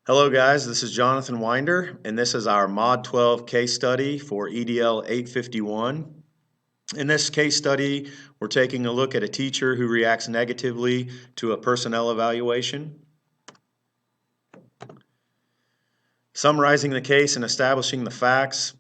Hello guys, this is JWinder, and this is our Mod 12 case study for EDL 851. In this case study, we're taking a look at a teacher who reacts negatively to a personnel evaluation. Summarizing the case and establishing the facts,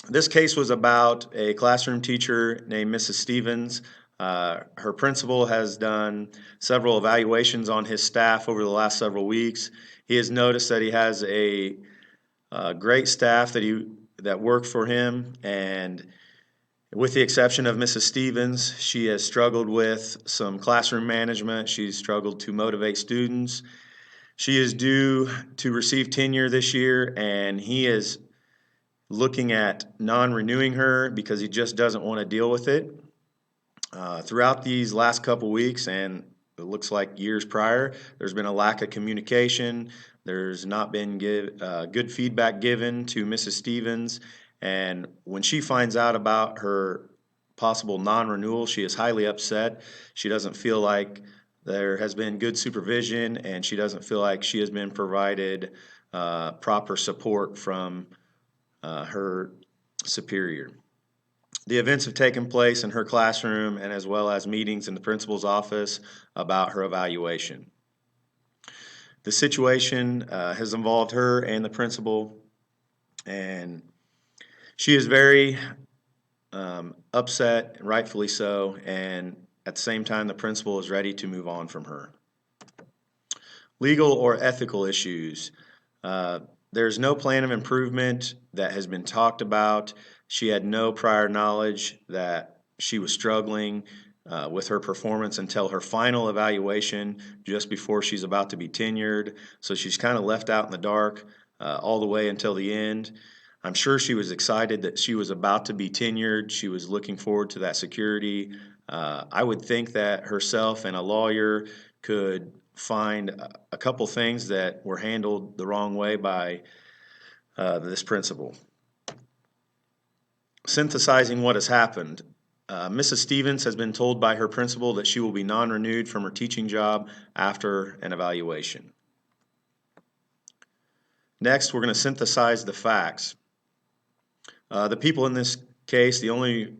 this case was about a classroom teacher named Mrs. Stevens. Her principal has done several evaluations on his staff over the last several weeks. He has noticed that he has a great staff that work for him, and with the exception of Mrs. Stevens, she has struggled with some classroom management. She's struggled to motivate students. She is due to receive tenure this year, and he is looking at non-renewing her because he just doesn't want to deal with it. Throughout these last couple weeks, and it looks like years prior, there's been a lack of communication. There's not been good feedback given to Mrs. Stevens, and when she finds out about her possible non-renewal, she is highly upset. She doesn't feel like there has been good supervision, and she doesn't feel like she has been provided proper support from her superior. The events have taken place in her classroom and as well as meetings in the principal's office about her evaluation. The situation has involved her and the principal, and she is very upset, rightfully so, and at the same time the principal is ready to move on from her. Legal or ethical issues. There's no plan of improvement that has been talked about. She had no prior knowledge that she was struggling with her performance until her final evaluation just before she's about to be tenured. So she's kind of left out in the dark all the way until the end. I'm sure she was excited that she was about to be tenured. She was looking forward to that security. I would think that herself and a lawyer could find a couple things that were handled the wrong way by this principal. Synthesizing what has happened. Mrs. Stevens has been told by her principal that she will be non-renewed from her teaching job after an evaluation. Next, we're going to synthesize the facts. The people in this case, the only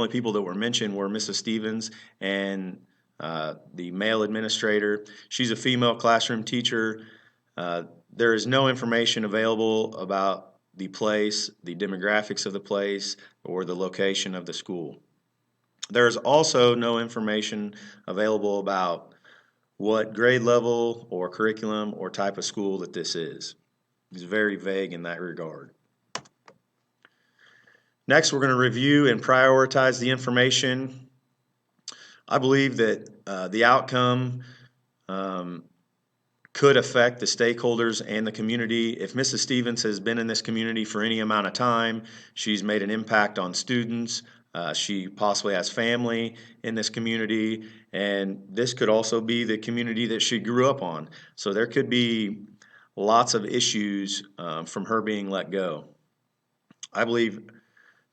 people that were mentioned were Mrs. Stevens and the male administrator. She's a female classroom teacher. There is no information available about the place, the demographics of the place, or the location of the school. There is also no information available about what grade level or curriculum or type of school that this is. It's very vague in that regard. Next, we're going to review and prioritize the information. I believe that the outcome could affect the stakeholders and the community. If Mrs. Stevens has been in this community for any amount of time, she's made an impact on students. She possibly has family in this community, and this could also be the community that she grew up on. So there could be lots of issues from her being let go. I believe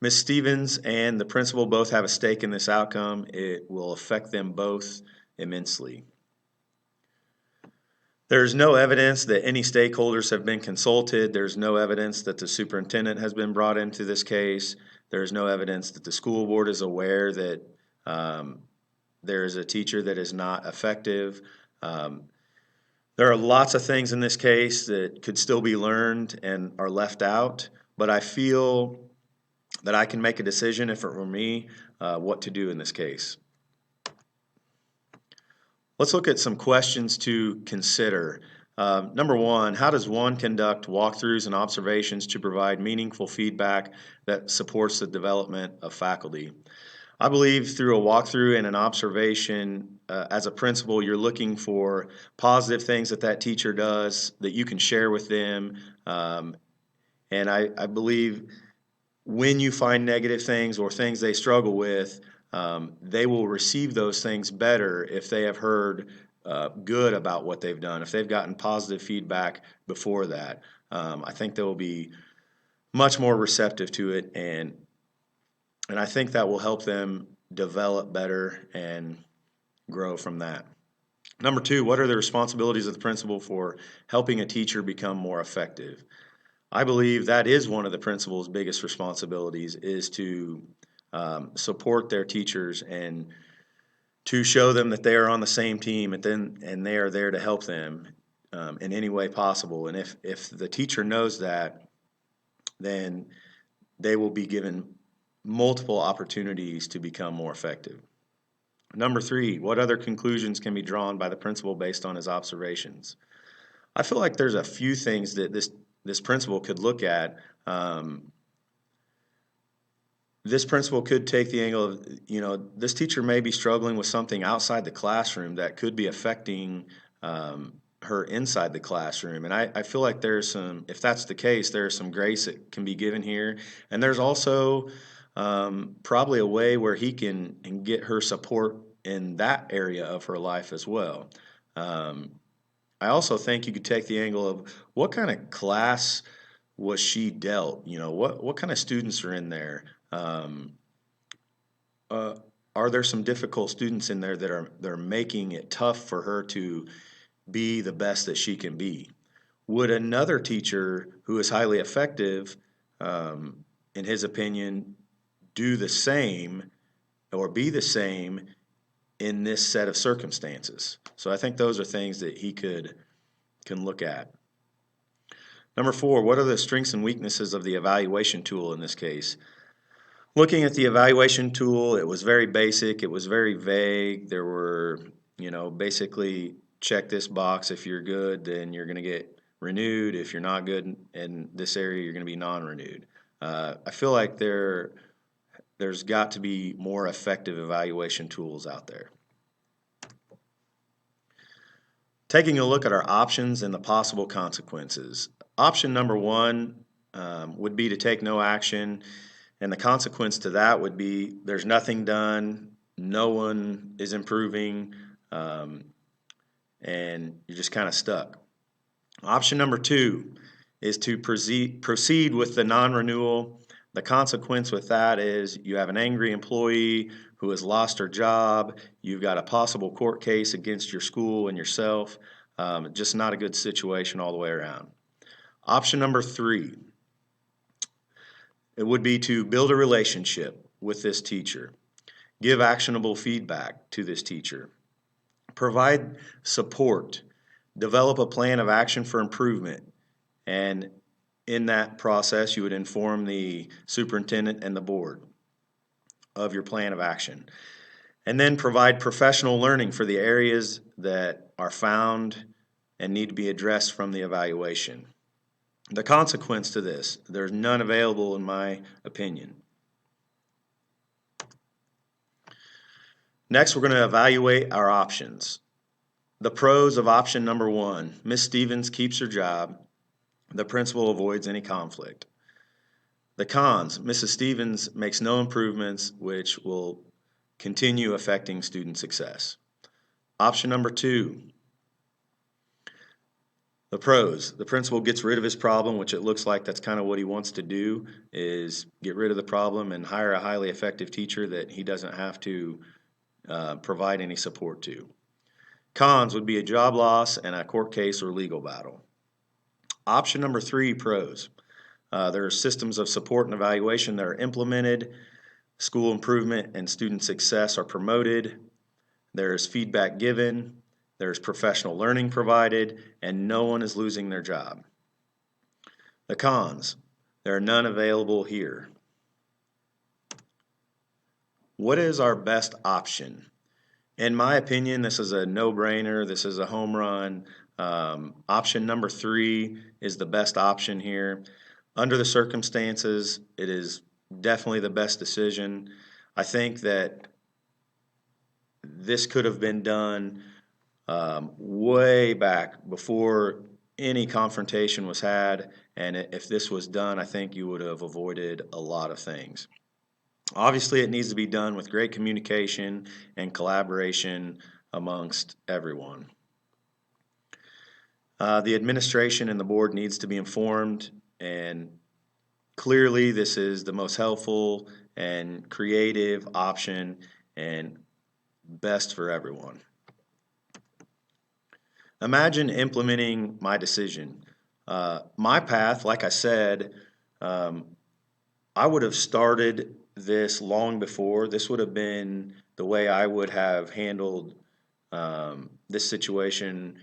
Ms. Stevens and the principal both have a stake in this outcome. It will affect them both immensely. There's no evidence that any stakeholders have been consulted. There's no evidence that the superintendent has been brought into this case. There's no evidence that the school board is aware that there is a teacher that is not effective. There are lots of things in this case that could still be learned and are left out, but I feel that I can make a decision, if it were me, what to do in this case. Let's look at some questions to consider. Number one, how does one conduct walkthroughs and observations to provide meaningful feedback that supports the development of faculty? I believe through a walkthrough and an observation, as a principal, you're looking for positive things that teacher does that you can share with them. And I believe when you find negative things or things they struggle with, they will receive those things better if they have heard good about what they've done, if they've gotten positive feedback before that. I think they will be much more receptive to it, and I think that will help them develop better and grow from that. Number two, what are the responsibilities of the principal for helping a teacher become more effective? I believe that is one of the principal's biggest responsibilities is to support their teachers and to show them that they are on the same team and they are there to help them in any way possible. And if the teacher knows that, then they will be given multiple opportunities to become more effective. Number three, what other conclusions can be drawn by the principal based on his observations? I feel like there's a few things that this principal could look at. This principal could take the angle of, this teacher may be struggling with something outside the classroom that could be affecting her inside the classroom. And I feel like if that's the case, there's some grace that can be given here. And there's also probably a way where he can get her support in that area of her life as well. I also think you could take the angle of what kind of class was she dealt? What kind of students are in there? Uh, are there some difficult students in there that are making it tough for her to be the best that she can be? Would another teacher who is highly effective, in his opinion, do the same or be the same in this set of circumstances? So I think those are things that he can look at. Number four, what are the strengths and weaknesses of the evaluation tool in this case? Looking at the evaluation tool, it was very basic, it was very vague. There were, basically check this box. If you're good, then you're going to get renewed. If you're not good in this area, you're going to be non-renewed. I feel like there's got to be more effective evaluation tools out there. Taking a look at our options and the possible consequences. Option number one would be to take no action, and the consequence to that would be there's nothing done, no one is improving, and you're just kind of stuck. Option number two is to proceed with the non-renewal. The consequence with that is you have an angry employee who has lost her job. You've got a possible court case against your school and yourself. Just not a good situation all the way around. Option number three, it would be to build a relationship with this teacher. Give actionable feedback to this teacher. Provide support. Develop a plan of action for improvement. And in that process, you would inform the superintendent and the board of your plan of action. And then provide professional learning for the areas that are found and need to be addressed from the evaluation. The consequence to this, there's none available in my opinion. Next, we're going to evaluate our options. The pros of option number one, Ms. Stevens keeps her job. The principal avoids any conflict. The cons, Mrs. Stevens makes no improvements, which will continue affecting student success. Option number two, the pros, the principal gets rid of his problem, which it looks like that's kind of what he wants to do, is get rid of the problem and hire a highly effective teacher that he doesn't have to provide any support to. Cons would be a job loss and a court case or legal battle. Option number three, pros. There are systems of support and evaluation that are implemented. School improvement and student success are promoted. There is feedback given. There's professional learning provided, and no one is losing their job. The cons, there are none available here. What is our best option? In my opinion, this is a no-brainer. This is a home run. Option number three is the best option here. Under the circumstances, it is definitely the best decision. I think that this could have been done way back before any confrontation was had, and if this was done, I think you would have avoided a lot of things. Obviously, it needs to be done with great communication and collaboration amongst everyone. The administration and the board needs to be informed, and clearly this is the most helpful and creative option and best for everyone. Imagine implementing my decision. My path, like I said, um, I would have started this long before. This would have been the way I would have handled this situation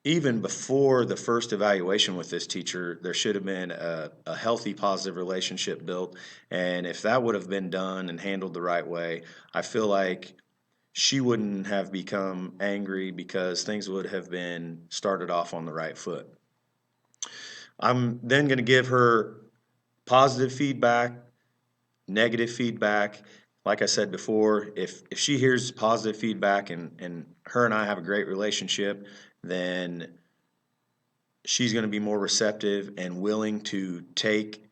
even before the first evaluation with this teacher. There should have been a healthy, positive relationship built. And if that would have been done and handled the right way, I feel like she wouldn't have become angry because things would have been started off on the right foot. I'm then going to give her positive feedback, negative feedback. Like I said before, if she hears positive feedback and her and I have a great relationship, then she's going to be more receptive and willing to take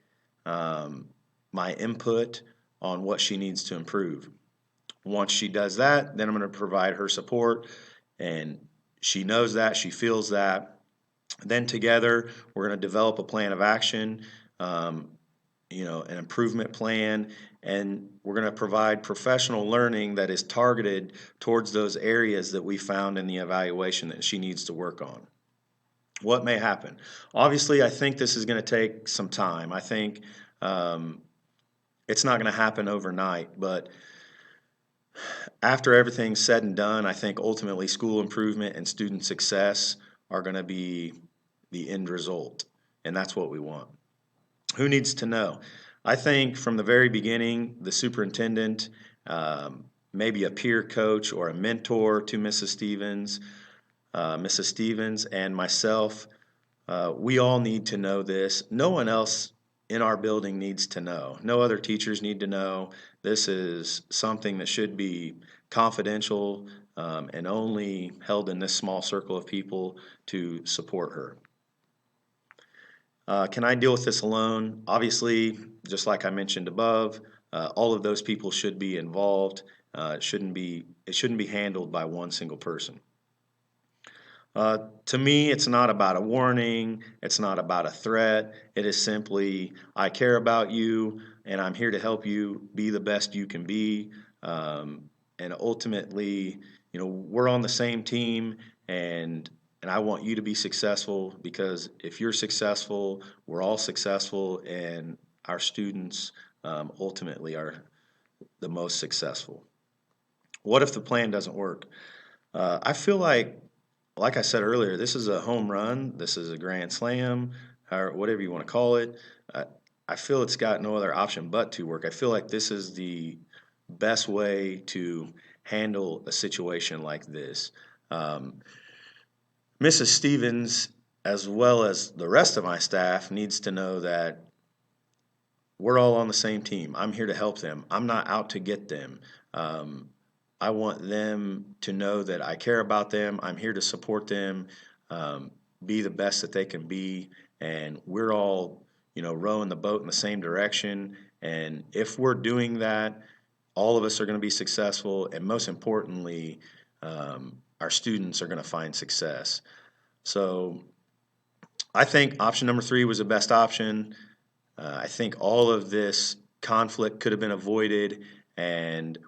um, my input on what she needs to improve. Once she does that, then I'm going to provide her support, and she knows that, she feels that. Then together, we're going to develop a plan of action, um, an improvement plan, and we're going to provide professional learning that is targeted towards those areas that we found in the evaluation that she needs to work on. What may happen? Obviously, I think this is going to take some time. I think um, it's not going to happen overnight, but after everything's said and done, I think ultimately school improvement and student success are going to be the end result, and that's what we want. Who needs to know? I think from the very beginning, the superintendent, maybe a peer coach or a mentor to Mrs. Stevens, and myself, we all need to know this. No one else in our building needs to know. No other teachers need to know. This is something that should be confidential and only held in this small circle of people to support her. Can I deal with this alone? Obviously, just like I mentioned above, all of those people should be involved. It shouldn't be handled by one single person. To me, it's not about a warning. It's not about a threat. It is simply, I care about you, and I'm here to help you be the best you can be. And ultimately, we're on the same team, and I want you to be successful because if you're successful, we're all successful, and our students ultimately are the most successful. What if the plan doesn't work? I feel like I said earlier, this is a home run. This is a grand slam, or whatever you want to call it. Uh, I feel it's got no other option but to work. I feel like this is the best way to handle a situation like this. Um, Mrs. Stevens, as well as the rest of my staff, needs to know that we're all on the same team. I'm here to help them. I'm not out to get them. Um, I want them to know that I care about them. I'm here to support them, um, be the best that they can be, and we're all, rowing the boat in the same direction. And if we're doing that, all of us are going to be successful, and most importantly, our students are going to find success. So I think option number 3 was the best option. I think all of this conflict could have been avoided, and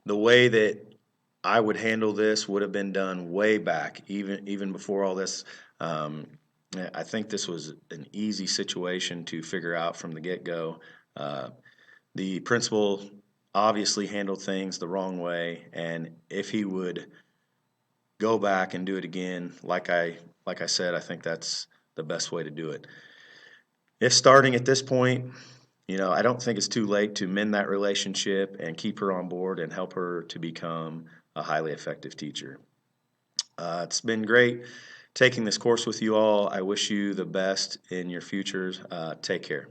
the way that I would handle this would have been done way back, even before all this. Um, I think this was an easy situation to figure out from the get-go. Uh, the principal obviously handled things the wrong way, and if he would go back and do it again, like I said, I think that's the best way to do it. If starting at this point, I don't think it's too late to mend that relationship and keep her on board and help her to become a highly effective teacher. It's been great taking this course with you all. I wish you the best in your futures. Take care.